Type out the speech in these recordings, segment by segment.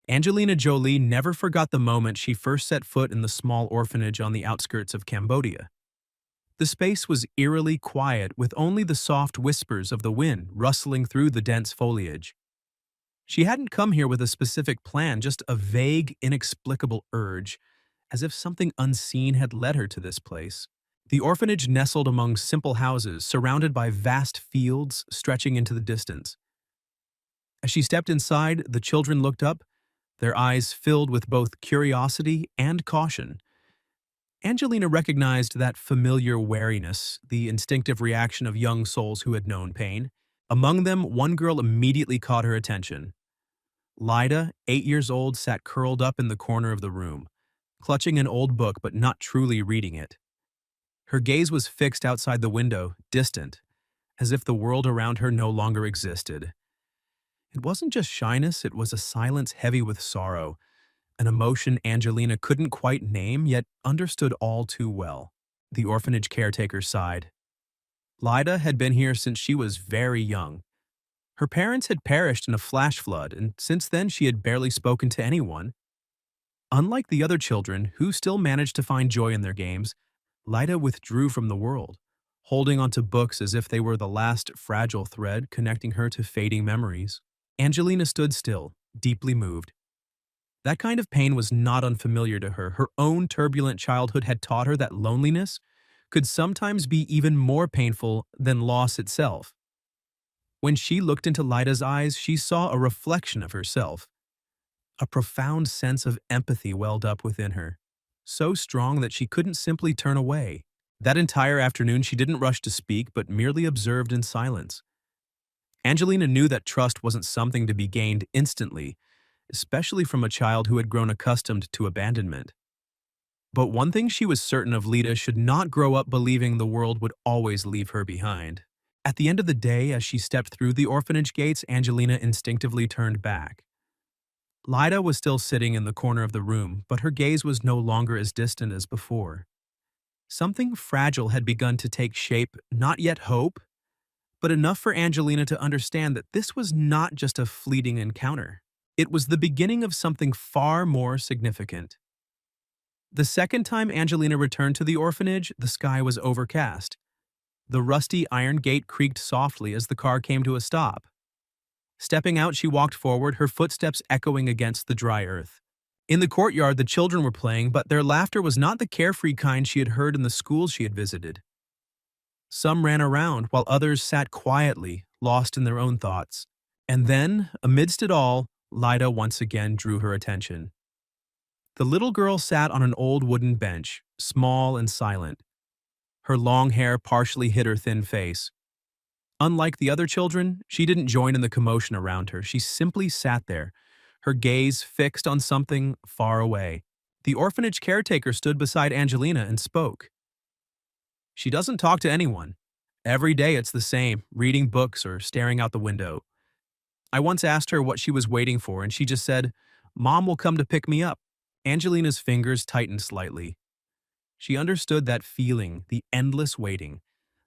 Angelina Jolie never forgot the moment she first set foot in the small orphanage on the outskirts of Cambodia. The space was eerily quiet, with only the soft whispers of the wind rustling through the dense foliage. She hadn't come here with a specific plan, just a vague, inexplicable urge, as if something unseen had led her to this place. The orphanage nestled among simple houses, surrounded by vast fields stretching into the distance. As she stepped inside, the children looked up, their eyes filled with both curiosity and caution. Angelina recognized that familiar wariness, the instinctive reaction of young souls who had known pain. Among them, one girl immediately caught her attention. Lida, 8 years old, sat curled up in the corner of the room, clutching an old book but not truly reading it. Her gaze was fixed outside the window, distant, as if the world around her no longer existed. It wasn't just shyness, it was a silence heavy with sorrow, an emotion Angelina couldn't quite name yet understood all too well. The orphanage caretaker sighed. Lida had been here since she was very young. Her parents had perished in a flash flood, and since then she had barely spoken to anyone. Unlike the other children, who still managed to find joy in their games, Lida withdrew from the world, holding onto books as if they were the last fragile thread connecting her to fading memories. Angelina stood still, deeply moved. That kind of pain was not unfamiliar to her. Her own turbulent childhood had taught her that loneliness could sometimes be even more painful than loss itself. When she looked into Lida's eyes, she saw a reflection of herself. A profound sense of empathy welled up within her, so strong that she couldn't simply turn away. That entire afternoon she didn't rush to speak, but merely observed in silence. Angelina knew that trust wasn't something to be gained instantly, especially from a child who had grown accustomed to abandonment. But one thing she was certain of: Lida should not grow up believing the world would always leave her behind. At the end of the day, as she stepped through the orphanage gates, Angelina instinctively turned back. Lida was still sitting in the corner of the room, but her gaze was no longer as distant as before. Something fragile had begun to take shape, not yet hope, but enough for Angelina to understand that this was not just a fleeting encounter. It was the beginning of something far more significant. The second time Angelina returned to the orphanage, the sky was overcast. The rusty iron gate creaked softly as the car came to a stop. Stepping out, she walked forward, her footsteps echoing against the dry earth. In the courtyard, the children were playing, but their laughter was not the carefree kind she had heard in the schools she had visited. Some ran around, while others sat quietly, lost in their own thoughts. And then, amidst it all, Lida once again drew her attention. The little girl sat on an old wooden bench, small and silent. Her long hair partially hid her thin face. Unlike the other children, she didn't join in the commotion around her. She simply sat there, her gaze fixed on something far away. The orphanage caretaker stood beside Angelina and spoke. "She doesn't talk to anyone. Every day it's the same, reading books or staring out the window. I once asked her what she was waiting for, and she just said, 'Mom will come to pick me up.'" Angelina's fingers tightened slightly. She understood that feeling, the endless waiting,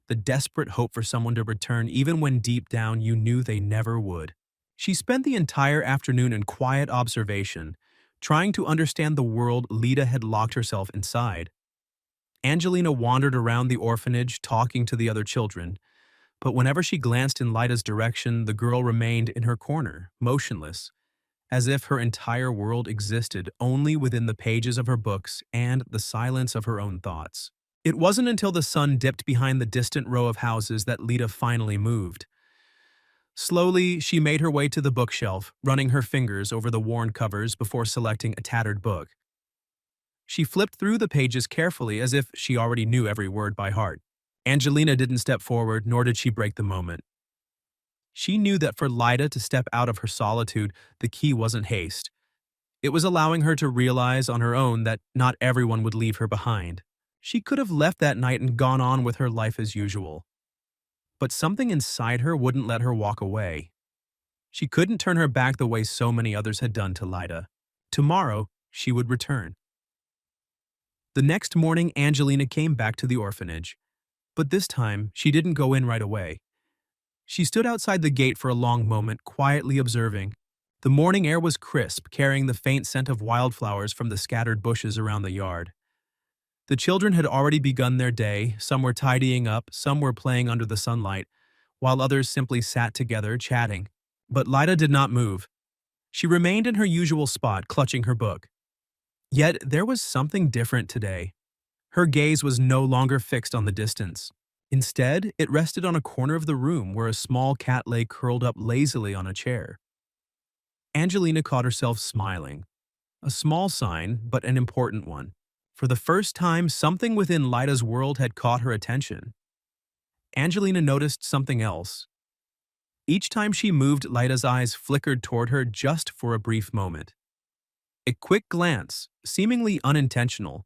the desperate hope for someone to return even when deep down you knew they never would. She spent the entire afternoon in quiet observation, trying to understand the world Lida had locked herself inside. Angelina wandered around the orphanage, talking to the other children, but whenever she glanced in Lida's direction, the girl remained in her corner, motionless, as if her entire world existed only within the pages of her books and the silence of her own thoughts. It wasn't until the sun dipped behind the distant row of houses that Lida finally moved. Slowly, she made her way to the bookshelf, running her fingers over the worn covers before selecting a tattered book. She flipped through the pages carefully, as if she already knew every word by heart. Angelina didn't step forward, nor did she break the moment. She knew that for Lida to step out of her solitude, the key wasn't haste. It was allowing her to realize on her own that not everyone would leave her behind. She could have left that night and gone on with her life as usual. But something inside her wouldn't let her walk away. She couldn't turn her back the way so many others had done to Lida. Tomorrow, she would return. The next morning, Angelina came back to the orphanage. But this time, she didn't go in right away. She stood outside the gate for a long moment, quietly observing. The morning air was crisp, carrying the faint scent of wildflowers from the scattered bushes around the yard. The children had already begun their day, some were tidying up, some were playing under the sunlight, while others simply sat together, chatting. But Lida did not move. She remained in her usual spot, clutching her book. Yet there was something different today. Her gaze was no longer fixed on the distance. Instead, it rested on a corner of the room where a small cat lay curled up lazily on a chair. Angelina caught herself smiling. A small sign, but an important one. For the first time, something within Lida's world had caught her attention. Angelina noticed something else. Each time she moved, Lida's eyes flickered toward her just for a brief moment. A quick glance, seemingly unintentional,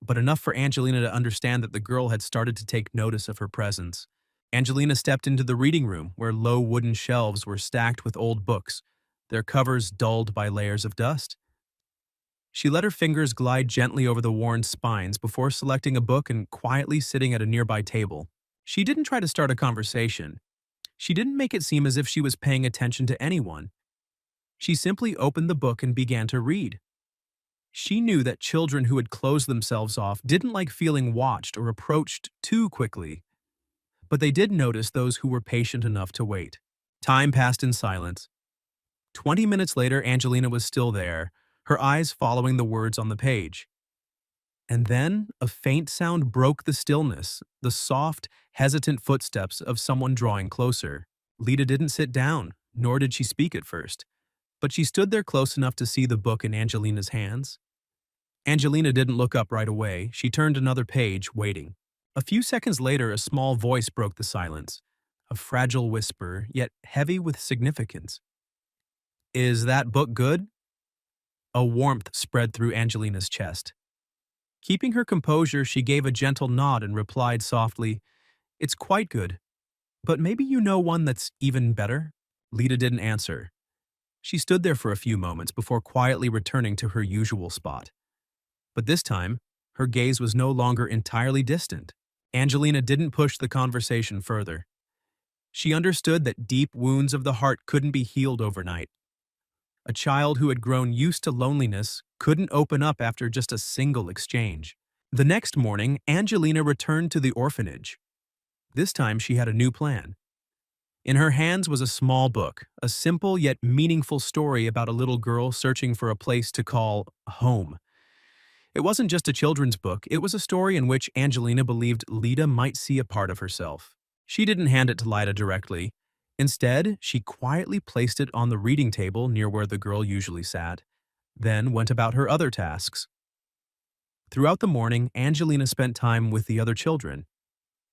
but enough for Angelina to understand that the girl had started to take notice of her presence. Angelina stepped into the reading room, where low wooden shelves were stacked with old books, their covers dulled by layers of dust. She let her fingers glide gently over the worn spines before selecting a book and quietly sitting at a nearby table. She didn't try to start a conversation. She didn't make it seem as if she was paying attention to anyone. She simply opened the book and began to read. She knew that children who had closed themselves off didn't like feeling watched or approached too quickly, but they did notice those who were patient enough to wait. Time passed in silence. 20 minutes later, Angelina was still there, her eyes following the words on the page. And then a faint sound broke the stillness, the soft, hesitant footsteps of someone drawing closer. Lida didn't sit down, nor did she speak at first, but she stood there close enough to see the book in Angelina's hands. Angelina didn't look up right away. She turned another page, waiting. A few seconds later, a small voice broke the silence, a fragile whisper, yet heavy with significance. "Is that book good?" A warmth spread through Angelina's chest. Keeping her composure, she gave a gentle nod and replied softly, "It's quite good. But maybe you know one that's even better?" Lida didn't answer. She stood there for a few moments before quietly returning to her usual spot. But this time, her gaze was no longer entirely distant. Angelina didn't push the conversation further. She understood that deep wounds of the heart couldn't be healed overnight. A child who had grown used to loneliness couldn't open up after just a single exchange. The next morning, Angelina returned to the orphanage. This time she had a new plan. In her hands was a small book, a simple yet meaningful story about a little girl searching for a place to call home. It wasn't just a children's book, it was a story in which Angelina believed Lida might see a part of herself. She didn't hand it to Lida directly. Instead, she quietly placed it on the reading table near where the girl usually sat, then went about her other tasks. Throughout the morning, Angelina spent time with the other children.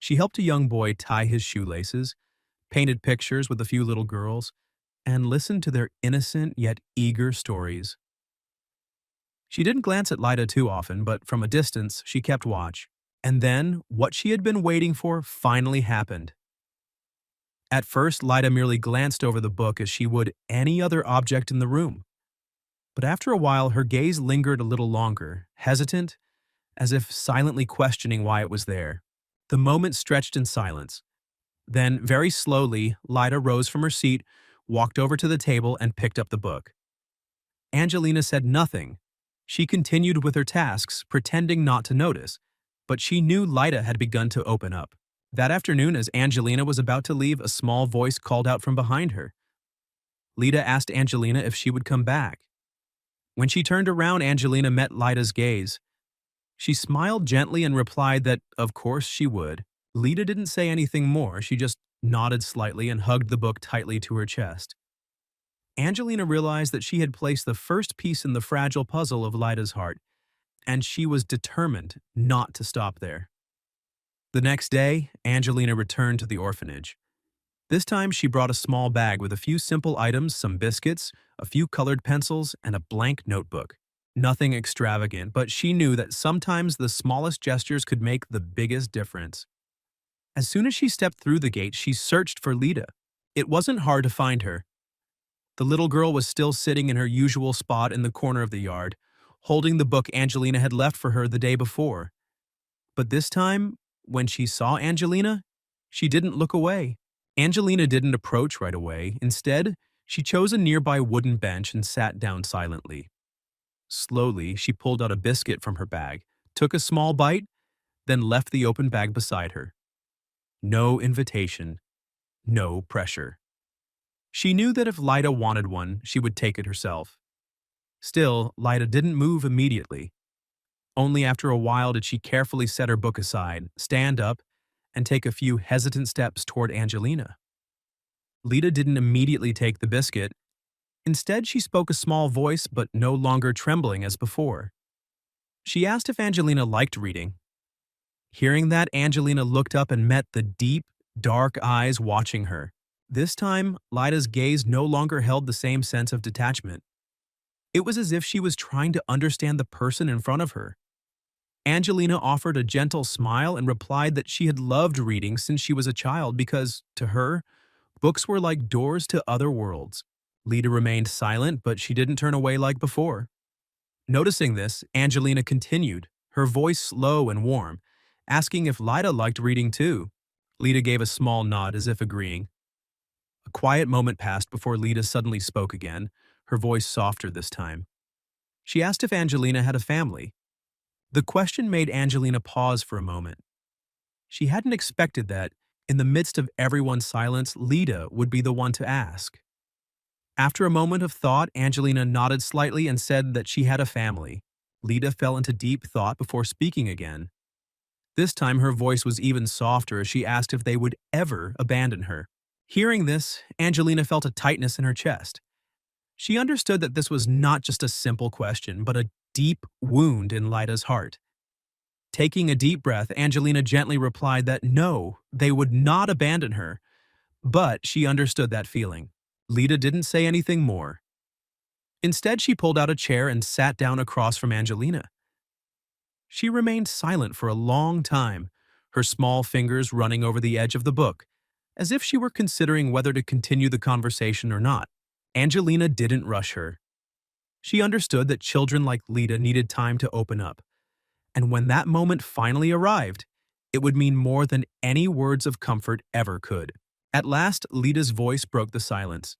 She helped a young boy tie his shoelaces, painted pictures with a few little girls, and listened to their innocent yet eager stories. She didn't glance at Lida too often, but from a distance, she kept watch. And then, what she had been waiting for finally happened. At first, Lida merely glanced over the book as she would any other object in the room. But after a while, her gaze lingered a little longer, hesitant, as if silently questioning why it was there. The moment stretched in silence. Then, very slowly, Lida rose from her seat, walked over to the table, and picked up the book. Angelina said nothing. She continued with her tasks, pretending not to notice, but she knew Lida had begun to open up. That afternoon, as Angelina was about to leave, a small voice called out from behind her. Lida asked Angelina if she would come back. When she turned around, Angelina met Lida's gaze. She smiled gently and replied that, of course, she would. Lida didn't say anything more, she just nodded slightly and hugged the book tightly to her chest. Angelina realized that she had placed the first piece in the fragile puzzle of Lida's heart, and she was determined not to stop there. The next day, Angelina returned to the orphanage. This time she brought a small bag with a few simple items, some biscuits, a few colored pencils, and a blank notebook. Nothing extravagant, but she knew that sometimes the smallest gestures could make the biggest difference. As soon as she stepped through the gate, she searched for Lida. It wasn't hard to find her. The little girl was still sitting in her usual spot in the corner of the yard, holding the book Angelina had left for her the day before. But this time, when she saw Angelina, she didn't look away. Angelina didn't approach right away. Instead, She chose a nearby wooden bench and sat down silently. Slowly, she pulled out a biscuit from her bag, took a small bite, then left the open bag beside her. No invitation, no pressure. She knew that if Lida wanted one, she would take it herself. Still, Lida didn't move immediately. Only after a while did she carefully set her book aside, stand up, and take a few hesitant steps toward Angelina. Lida didn't immediately take the biscuit. Instead, she spoke a small voice, but no longer trembling as before. She asked if Angelina liked reading. Hearing that, Angelina looked up and met the deep, dark eyes watching her. This time, Lida's gaze no longer held the same sense of detachment. It was as if she was trying to understand the person in front of her. Angelina offered a gentle smile and replied that she had loved reading since she was a child because, to her, books were like doors to other worlds. Lida remained silent, but she didn't turn away like before. Noticing this, Angelina continued, her voice slow and warm, asking if Lida liked reading too. Lida gave a small nod as if agreeing. A quiet moment passed before Lida suddenly spoke again, her voice softer this time. She asked if Angelina had a family. The question made Angelina pause for a moment. She hadn't expected that, in the midst of everyone's silence, Lida would be the one to ask. After a moment of thought, Angelina nodded slightly and said that she had a family. Lida fell into deep thought before speaking again. This time her voice was even softer as she asked if they would ever abandon her. Hearing this, Angelina felt a tightness in her chest. She understood that this was not just a simple question, but a deep wound in Lida's heart. Taking a deep breath, Angelina gently replied that no, they would not abandon her, but she understood that feeling. Lida didn't say anything more. Instead, she pulled out a chair and sat down across from Angelina. She remained silent for a long time, her small fingers running over the edge of the book, as if she were considering whether to continue the conversation or not. Angelina didn't rush her. She understood that children like Lida needed time to open up, and when that moment finally arrived, it would mean more than any words of comfort ever could. At last, Lida's voice broke the silence.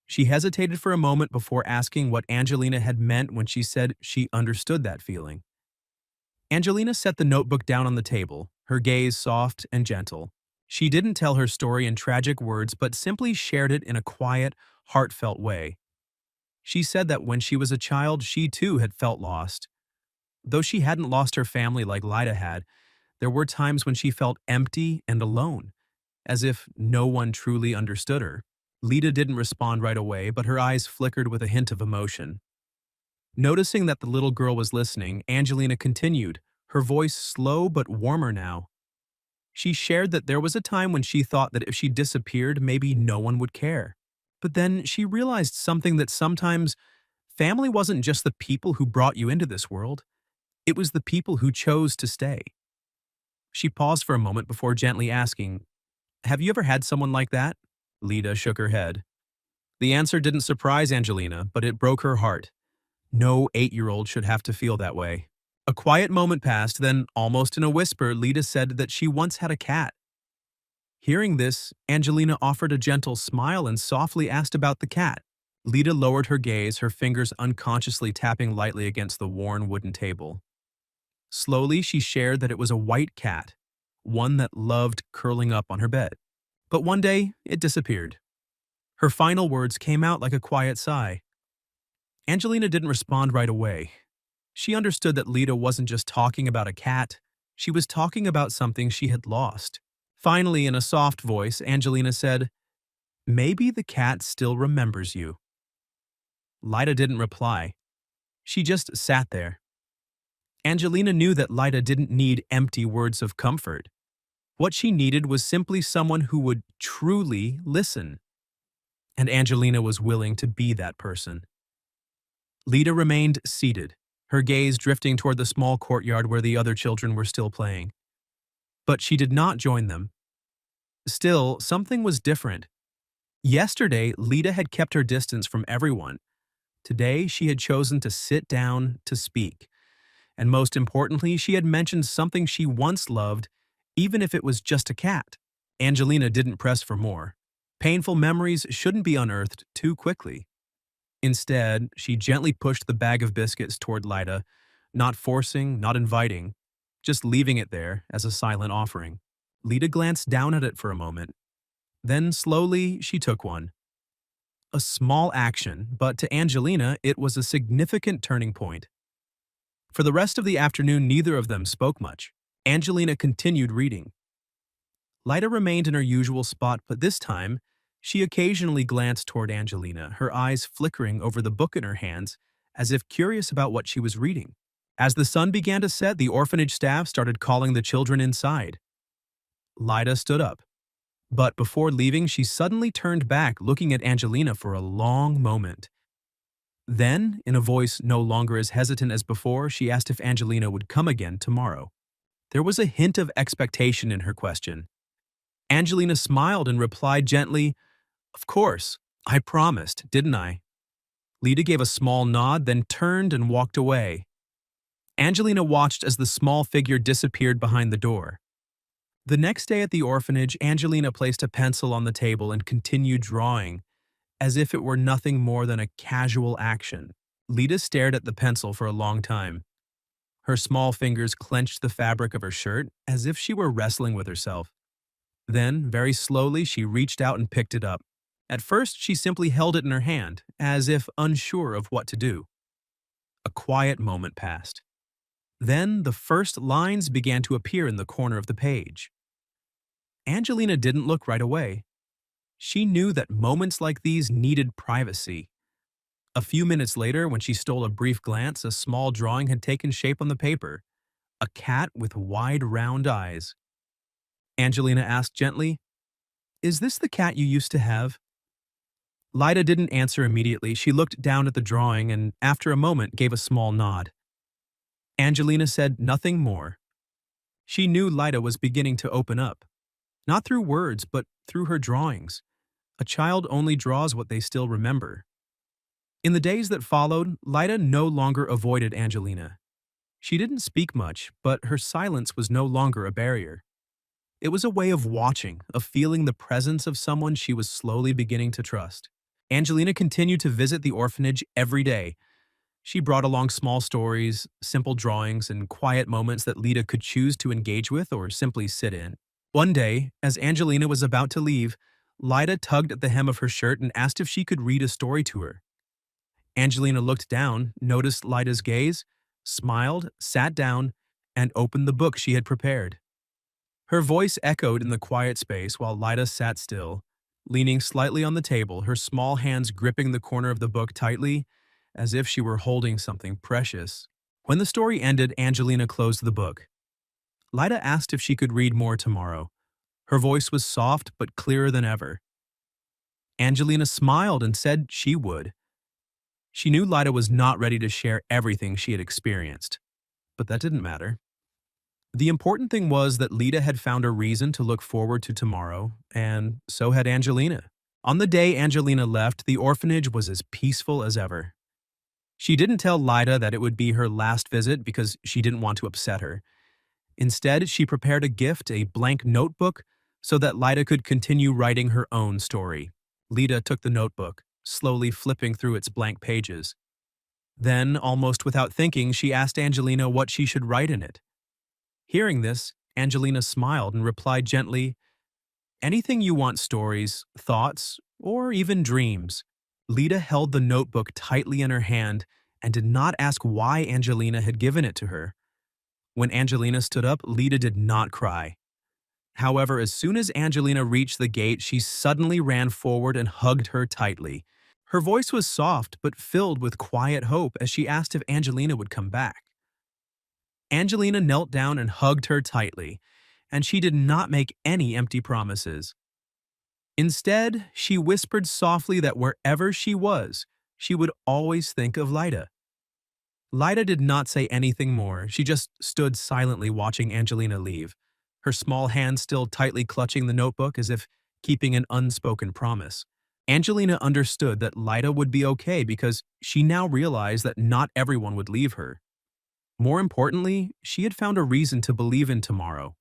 She hesitated for a moment before asking what Angelina had meant when she said she understood that feeling. Angelina set the notebook down on the table, her gaze soft and gentle. She didn't tell her story in tragic words, but simply shared it in a quiet, heartfelt way. She said that when she was a child, she too had felt lost. Though she hadn't lost her family like Lida had, there were times when she felt empty and alone, as if no one truly understood her. Lida didn't respond right away, but her eyes flickered with a hint of emotion. Noticing that the little girl was listening, Angelina continued, her voice slow but warmer now. She shared that there was a time when she thought that if she disappeared, maybe no one would care. But then she realized something, that sometimes family wasn't just the people who brought you into this world. It was the people who chose to stay. She paused for a moment before gently asking, "Have you ever had someone like that?" Lida shook her head. The answer didn't surprise Angelina, but it broke her heart. No 8-year-old should have to feel that way. A quiet moment passed, then, almost in a whisper, Lida said that she once had a cat. Hearing this, Angelina offered a gentle smile and softly asked about the cat. Lida lowered her gaze, her fingers unconsciously tapping lightly against the worn wooden table. Slowly, she shared that it was a white cat, one that loved curling up on her bed. But one day, it disappeared. Her final words came out like a quiet sigh. Angelina didn't respond right away. She understood that Lida wasn't just talking about a cat, she was talking about something she had lost. Finally, in a soft voice, Angelina said, "Maybe the cat still remembers you." Lida didn't reply. She just sat there. Angelina knew that Lida didn't need empty words of comfort. What she needed was simply someone who would truly listen. And Angelina was willing to be that person. Lida remained seated, her gaze drifting toward the small courtyard where the other children were still playing. But she did not join them. Still, something was different. Yesterday, Lida had kept her distance from everyone. Today, she had chosen to sit down to speak. And most importantly, she had mentioned something she once loved, even if it was just a cat. Angelina didn't press for more. Painful memories shouldn't be unearthed too quickly. Instead, she gently pushed the bag of biscuits toward Lida, not forcing, not inviting, just leaving it there as a silent offering. Lida glanced down at it for a moment. Then slowly, she took one. A small action, but to Angelina, it was a significant turning point. For the rest of the afternoon, neither of them spoke much. Angelina continued reading. Lida remained in her usual spot, but this time, she occasionally glanced toward Angelina, her eyes flickering over the book in her hands, as if curious about what she was reading. As the sun began to set, the orphanage staff started calling the children inside. Lida stood up. But before leaving, she suddenly turned back, looking at Angelina for a long moment. Then, in a voice no longer as hesitant as before, she asked if Angelina would come again tomorrow. There was a hint of expectation in her question. Angelina smiled and replied gently, "Of course, I promised, didn't I?" Lida gave a small nod, then turned and walked away. Angelina watched as the small figure disappeared behind the door. The next day at the orphanage, Angelina placed a pencil on the table and continued drawing, as if it were nothing more than a casual action. Lida stared at the pencil for a long time. Her small fingers clenched the fabric of her shirt, as if she were wrestling with herself. Then, very slowly, she reached out and picked it up. At first, she simply held it in her hand, as if unsure of what to do. A quiet moment passed. Then, the first lines began to appear in the corner of the page. Angelina didn't look right away. She knew that moments like these needed privacy. A few minutes later, when she stole a brief glance, a small drawing had taken shape on the paper. A cat with wide, round eyes. Angelina asked gently, "Is this the cat you used to have?" Lida didn't answer immediately. She looked down at the drawing and, after a moment, gave a small nod. Angelina said nothing more. She knew Lida was beginning to open up. Not through words, but through her drawings. A child only draws what they still remember. In the days that followed, Lida no longer avoided Angelina. She didn't speak much, but her silence was no longer a barrier. It was a way of watching, of feeling the presence of someone she was slowly beginning to trust. Angelina continued to visit the orphanage every day. She brought along small stories, simple drawings, and quiet moments that Lida could choose to engage with or simply sit in. One day, as Angelina was about to leave, Lida tugged at the hem of her shirt and asked if she could read a story to her. Angelina looked down, noticed Lida's gaze, smiled, sat down, and opened the book she had prepared. Her voice echoed in the quiet space while Lida sat still, leaning slightly on the table, her small hands gripping the corner of the book tightly, as if she were holding something precious. When the story ended, Angelina closed the book. Lida asked if she could read more tomorrow. Her voice was soft but clearer than ever. Angelina smiled and said she would. She knew Lida was not ready to share everything she had experienced, but that didn't matter. The important thing was that Lida had found a reason to look forward to tomorrow, and so had Angelina. On the day Angelina left, the orphanage was as peaceful as ever. She didn't tell Lida that it would be her last visit because she didn't want to upset her. Instead, she prepared a gift, a blank notebook, so that Lida could continue writing her own story. Lida took the notebook, slowly flipping through its blank pages. Then, almost without thinking, she asked Angelina what she should write in it. Hearing this, Angelina smiled and replied gently, "Anything you want, stories, thoughts, or even dreams." Lida held the notebook tightly in her hand and did not ask why Angelina had given it to her. When Angelina stood up, Lida did not cry. However, as soon as Angelina reached the gate, she suddenly ran forward and hugged her tightly. Her voice was soft but filled with quiet hope as she asked if Angelina would come back. Angelina knelt down and hugged her tightly, and she did not make any empty promises. Instead, she whispered softly that wherever she was, she would always think of Lida. Lida did not say anything more. She just stood silently watching Angelina leave, her small hand still tightly clutching the notebook as if keeping an unspoken promise. Angelina understood that Lida would be okay because she now realized that not everyone would leave her. More importantly, she had found a reason to believe in tomorrow.